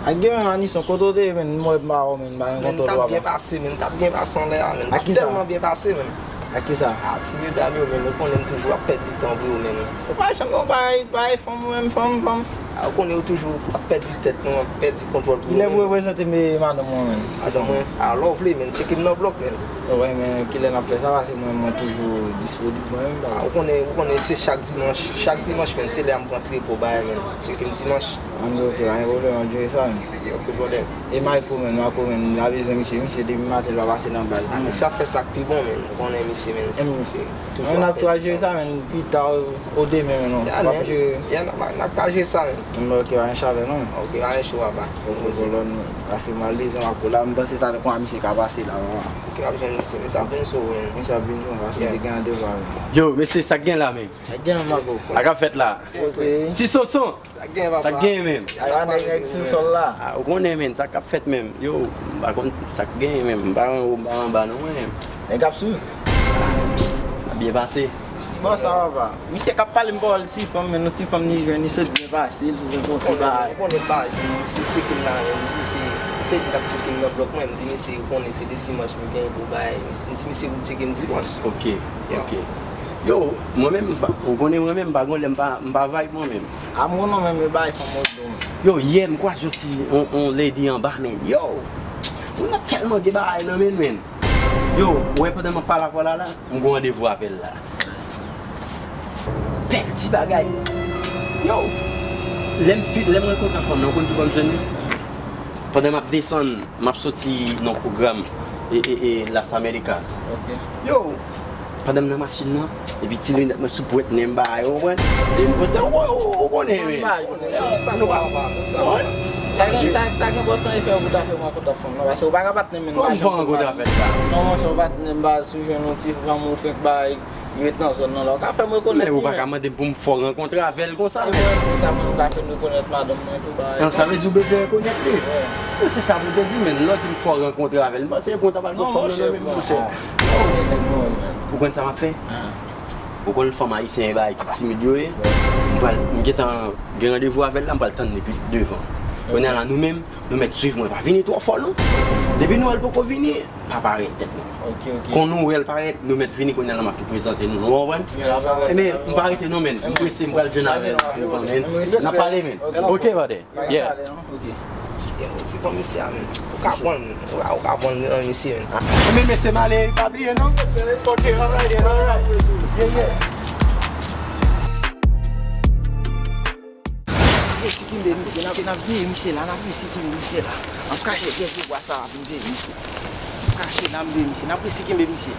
Agi men mani son kotote men moi ba o men ba yon Men kontor tap wap. bien passé, men tap bien passé en l'air, men. A Tap qui ça? tellement bien passé, men. A ki sa? Ah, ti yo dami yo, men, nous connaissons toujours à perdre du temps pour men. Ou pa chan kon bay fom. Ah, on connaît toujours à perdre du tête, non, à perdre du contrôle pour Ki le vwe prezente me madam mwen men. Adam, ah, lovely, men, check him no block, men. Ouwe men ki le nan fe sa va se mwen toujou disponible mwen men. Ah, on connaît c'est chaque dimanche, men, c'est là me rentrer pour bail, men. Check him dimanche. An yo ke an role an jwe sa men. Yo, peu problème. E may pou men, mako men, la vize misye debi matel va pase nan bal. Ah, mais ça fait ça plus bon, men. On connaît monsieur, men, c'est toujours Mwen à ap to a perdre du jwe sa men, pi ta o de men non. Ya, Wap men. jwe, Ya, n'a pas joué ça, men. mwen ke an chave non. Ok, on est chaud là-bas. Kolon, kasi mwen lize wako la, mwen basi ta de kwa misye ka pase la wap. Ok, on va monsieur, mais ça bien sûr, men. Mwen sa binjou, kasi de gen an devan. Yo, mais c'est ça gen là même. A gen mako. A ka fait là. Ose, Ti soson, Ça gagne, papa. ça gen même. a yon ek sou sol la. Ah, ou konnen men, ça ka fait même. Yo, ba kon ça gen même. Ba non même. E kap sou? A bien passé. Bon sa wap. Misye kap pale mbol ti fom men, nou ti fom ni jwen, ni se bien pase, il se jen konti ba. On est bas, c'est chicken là, c'est dit la chicken là bloc moi, me dit c'est on est c'est des dimanches me gagne pour bail, me dit c'est chicken dimanche. Ok, Yeah. ok. Yo, moi-même, ou konnen moi-même, ba gon m'pa vibe moi-même. A moun nou men me bay fom moun do men. Yo, hier, m'kwa joti on lady en bas men. Yo, on a tellement de bail nan men. Yo, ouais, pendant que je parle avec là, je vais rendez-vous avec elle là. Petit bagay. Yo, l'aime rencontrer une femme, non, comme comme jeune. Pendant que je descends, je sorti dans le programme et Las Americas. Ok. Yo, pendant que je machine là, et puis tu viens me supporter n'aime pas, yo, ouais. Et me pense, oh, on est, mais. Ça nous va pas. Sa gen botan e fe ou da fe mwen kota fom nou. Wase ou baga bat nem men. Comme fond go d'appel là. Non, mwen se ou bat nem ba sou jwen nou ti fam ou fek ba yet nan son nan la. Ka fe mwen konet. Mais ou pas demander pour me faire rencontrer avec elle comme ça. E mwen sa mwen ka fe nou konet madam mwen pou ba. Non, ça veut dire besoin connaître lui. Ouais. C'est ça veut dire mais là tu me fais rencontrer avec elle. C'est pour t'avoir Non, faire mon cher. mon cher. Pourquoi ça m'a fait? Pourquoi une femme haïtienne bah qui timide yo, on get un rendez-vous avec elle, on va le temps depuis devant. On est là nous-mêmes, nous mettre suivre moi pas venir trop fort non. Depuis nous elle peut pas venir, pas pareil tête nous. Ok. Quand nous elle paraît, nous mettre venir qu'on est là m'a présenter nous. Vous comprenez? Mais on pas arrêter non men, on peut essayer moi le jeune avec. On a parlé men. OK vadé. Yeah. C'est comme ici, on va prendre un ici. Mais c'est malé, pas bien non? OK, alright. Yeah. Si ki mbe misye, nan vye misye la, nan vye si ki mbe misye la. An kache gen pou wasa ap mbe misye. An kache nan mbe misye, nan vye si ki mbe misye.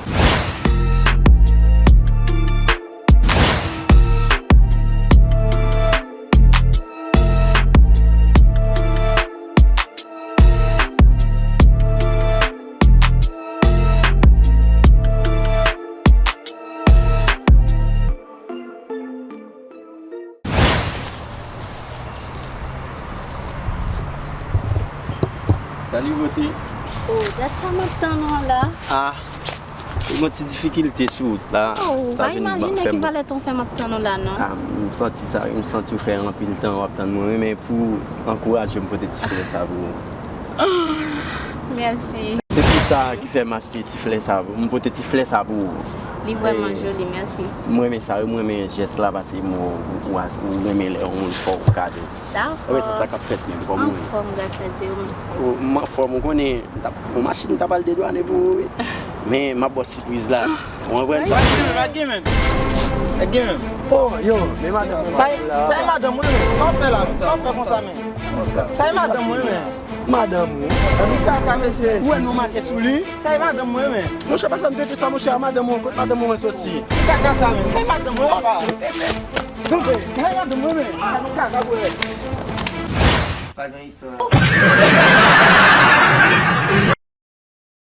Salut beauté. Oh, dat sa maintenant là. Ah. Il y a une petite difficulté sur route là. Oh, Ça, va je ne imaginer fais qu'il pas. fallait ton faire maintenant là, non? Ah, je me sens ça, je me sens faire un peu de temps à attendre moi mais pour encourager me peut-être ça pour. Merci. C'est pour ça qui fait m'acheter tiflet ça. Mon peut tiflet ça pour. Il est vraiment joli, merci. Moi mais ça, moi mais geste là parce que moi mais les on faut cadeau. Oui, c'est ça D'accord. qu'a fait même En comme forme, grâce à Dieu. ma forme connaît mon machine t'a pas de douane pour mais ma boss surprise là. On va Agi men. Oh yo, mais madame. Sa yi madam mwen men. San fe la, san fe kon sa men. Sa yi madam mwen men. Madame. Sa yi kaka mese. Où est nous marqué sous lui? Sa yi madam mwen men. Mon cher pas faire de ça mon cher madame on sorti. Kaka sa men. Sa yi madam mwen pa. Sa yi madam mwen men. Sa yi kaka mwen. Pas grand histoire.